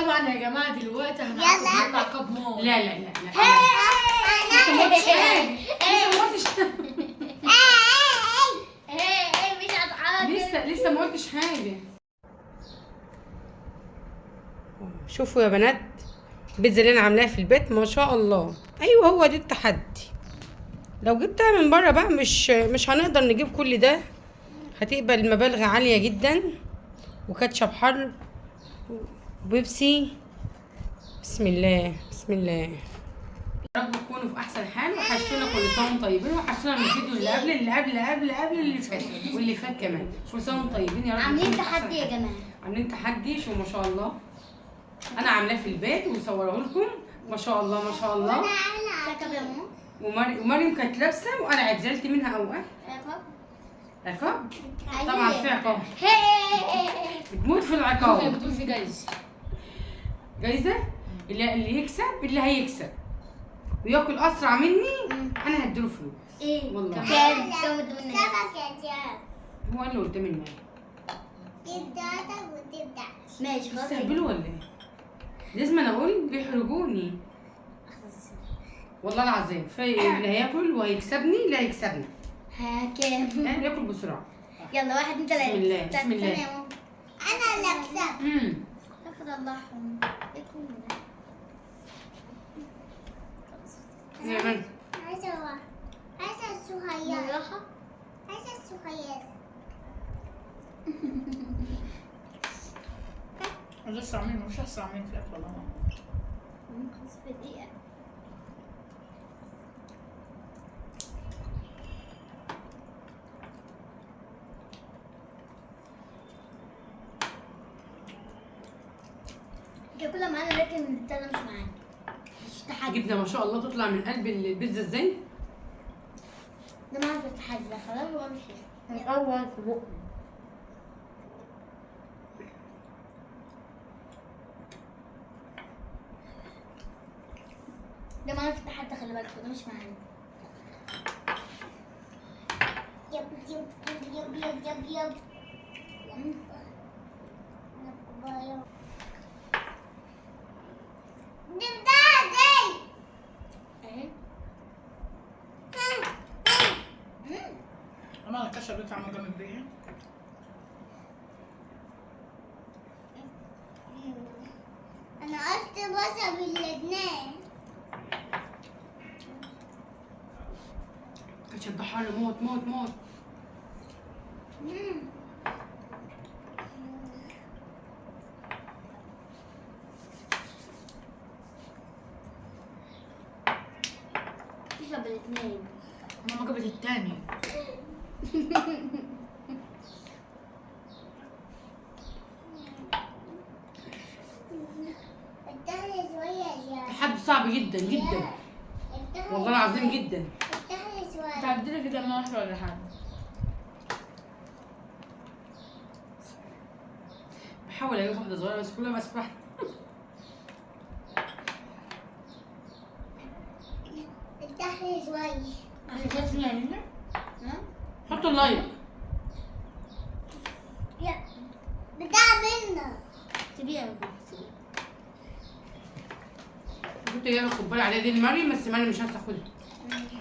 طبعا يا جماعه دلوقتي هنعمل عقاب موت. لا لا لا لا لسه ما قلتش حاجه. مش هتعاقب. لسه ما قلتش حاجه. شوفوا يا بنات البيتزا اللي انا عاملاها في البيت ما شاء الله. ايوه هو ده التحدي. لو جبتها من بره بقى مش هنقدر نجيب كل ده، هتقبل مبالغ عاليه جدا وكاتشب حر وبيبسي. بسم الله بسم الله. يا رب تكونوا في احسن حال وحشتونا. كل سنه وانتم طيبين وحشتونا من الفيديو اللي قبل اللي فات واللي فات كمان. كل سنه وانتم طيبين يا رب. عاملين تحدي يا جماعه. عاملين تحدي. شو ما شاء الله انا عاملاه في البيت ومصوره لكم. ما شاء الله ما شاء الله. ومريم كانت لابسه وانا عزلت منها اوقات. عقاب طبعا في عقاب. بتموت في العقاب. بتقول في جايزه اللي يكسب اللي هيكسب وياكل اسرع مني انا هديله فلوس. ايه والله كام هو اللي قلت مني. ماشي خلاص. تستهبلوا ولا ايه؟ لازم انا اقول بيحرجوني والله العظيم. اللي هياكل وهيكسبني اللي هيكسبني. كام؟ ياكل بسرعه. يلا 1 2 3. بسم الله بسم الله. انا اللي اكسب. استغفر الله. يا بنت عايزة الصغير. عايزة الصغير. اسرع منه مش اسرع منه في الاكل والله. ممكن في دقيقة. كلها معانا لكن التانية مش معانا. مش تحدي. جبنه ما شاء الله تطلع من قلب البيتزا ازاي؟ ده معانا في التحدي ده خلاص وامشي. اول في بقي. ده معانا في التحدي خلي بالك ده مش معانا. يب. انا الكشف ده طعمه جامد بيه. انا قلت بصل باللبنان. كاتشب ده حر موت موت موت. تشرب الاثنين. ماما جابت التاني. تحدي صعب جدا جدا والله العظيم جدا. تعدلي كده ما واحده ولا حاجه. بحاول اجيب واحده صغيره بس كلها مسفوحه. افتحي شوي. خدت منها. حطوا اللايك. يا بتاع منا. سيبيها يا سيبيها. كنت جايبه كوبايه عليها دي لمريم بس مريم مش عايزه تاخدها.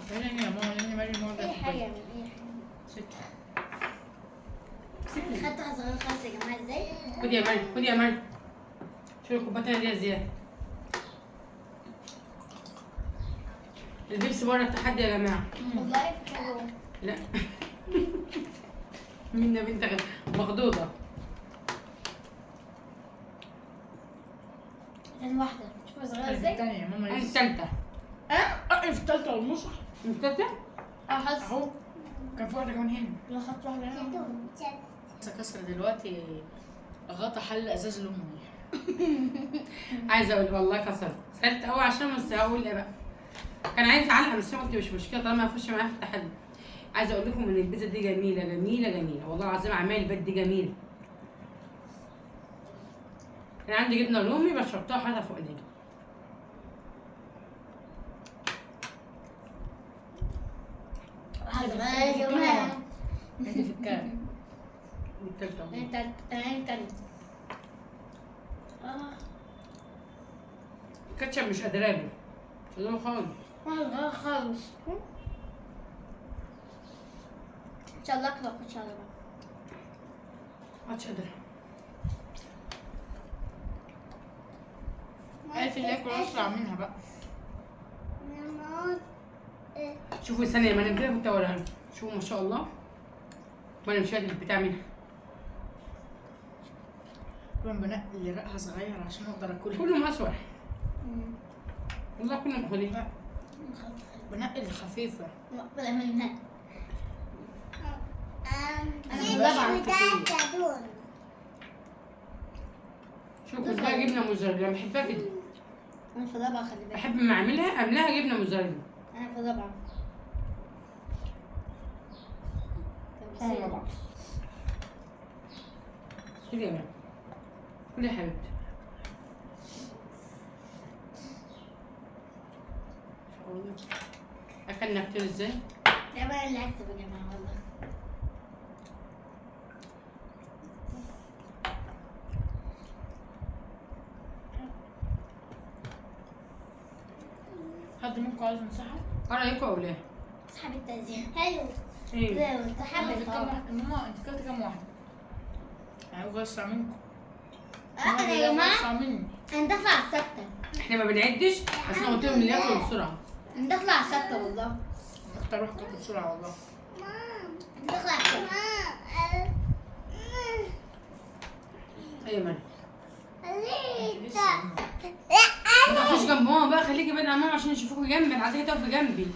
فين يا ماما لاني مريم واخده اي حاجه كوباية. من اي سيبني. حاجه. خدت واحده صغيره خالص يا جماعه ازاي؟ خدي يا مريم خدي يا مريم. شوفي الكوبايه دي زياده. البيبسي بره التحدي يا جماعه. والله لا منا بنت مخضوضه. ثاني واحده شوفي صغيره الثانية ازاي؟ الثانية يا ماما انا لسه. الثالثه. في الثالثة والنص. الثالثه؟ حاسه اهو كان في واحدة كمان هنا. لا خدت واحده هنا. لسه كسر دلوقتي غطا حل ازاز لامي. عايزه اقول والله كسرت سالت قوي عشان بس هقول ايه بقى. كان عايز علقه بس قلت مش مشكله طالما هيخش معايا في التحدي. عايزه اقول لكم ان البيتزا دي جميله جميله جميله والله العظيم. اعمال البيت دي جميله. كان عندي جبنه رومي بشربتها وحاطها فوق ايديا. صغيره يا جماعه. انت في الكام؟ التالتة. انت الكاتشب مش قادره له، مش قادره خالص. والله خالص. ان شاء الله اكله ان شاء الله. مش قادره. عارف اللي ياكل اسرع منها بقى. شوفوا ثانيه ما انا كده كنت اوريها لكم. شوفوا ما شاء الله. وانا مش قادر البتاع منها. كمان بنقي اللي رقها صغير عشان اقدر اكلها. كله مسوح. والله كله مخليه. بنقي الخفيفه. مقبلة منها. شوفوا كنت بقى جبنه موزاريلا بحبها جدا. انا في رابعة خلي بالك. بحب ما اعملها املاها جبنه موزاريلا. انا في رابعة. طبعا. كده يا ماما. كل يا حبيبتي. اكلنا كتير ازاي؟ يا بقى اللي هكسب يا جماعة والله. حد منكم عايز مساحه؟ انا رايكم يا اولاد؟ اسحب التأذية. حلو. ايه؟ لا وانسحب انت كام الطبق. واحد؟ ماما انت كلت كام واحده؟ يعني هو اسرع منكم. انا يا جماعة اسرع مني. انا داخلة على الستة. احنا ما بنعدش بس انا قلت لهم اللي ياكلوا بسرعه. انا داخلة على الستة والله. اختار واحد تاكل بسرعه والله. انا داخلة على الستة. ايوه مالك. لسه. ما تقفيش جنب ماما بقى، خليكي بعيد عن ماما عشان يشوفوكي جنبي. انا عايزاكي تقفي جنبي.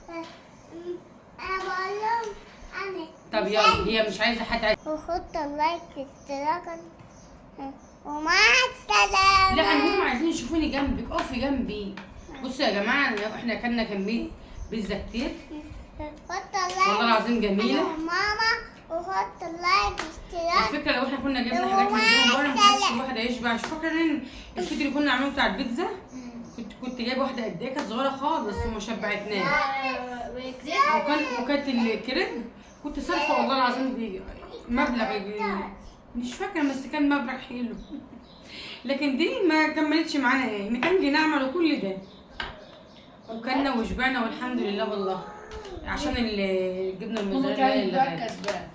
انا بقول لهم انا. طب يلا هي مش عايزه حد عايز. وخدت اللايك اشتراكا ومع السلامة. لا انا هم عايزين يشوفوني جنبك، اقفي جنبي. بصوا يا جماعه احنا اكلنا كميه بيتزا كتير خدت اللايك والله العظيم جميله. انا وماما وخدت اللايك اشتراك. الفكره لو احنا كنا جبنا حاجات من بره ما كانش الواحد هيشبع. مش فاكره ان الفكره اللي كنا عاملينه بتاع البيتزا كنت جايبه واحده قد ايه، كانت صغيره خالص وما شبعتناش. وكانت الكريب كنت صارفه والله العظيم مبلغ مش فاكره بس كان مبلغ حلو. لكن دي ما كملتش معانا ايه، ان كان جينا عملوا كل ده وكلنا وشبعنا والحمد لله والله. عشان الجبنه ماما الموزاريلا تعالي اللي بقى غاليه. الكسبان.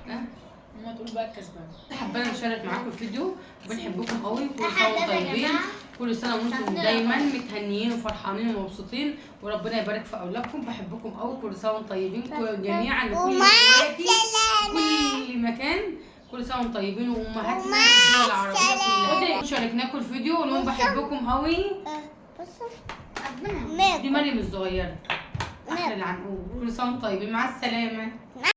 ماما تقول بقى الكسبان. حابه نشارك معاكم الفيديو وبنحبكم قوي. كل سنه وانتم طيبين، كل سنه وانتم دايما متهنيين وفرحانين ومبسوطين وربنا يبارك في اولادكم. بحبكم قوي. كل سنه وانتم طيبين جميعا لكل اخواتي كل مكان. كل سنه وانتم طيبين وامهاتنا في الدول العربيه كلها. شاركناكم الفيديو وقول لهم بحبكم قوي. بصوا دي مريم الصغيره اخر العنقود. كل سنه وانتم طيبين، مع السلامه.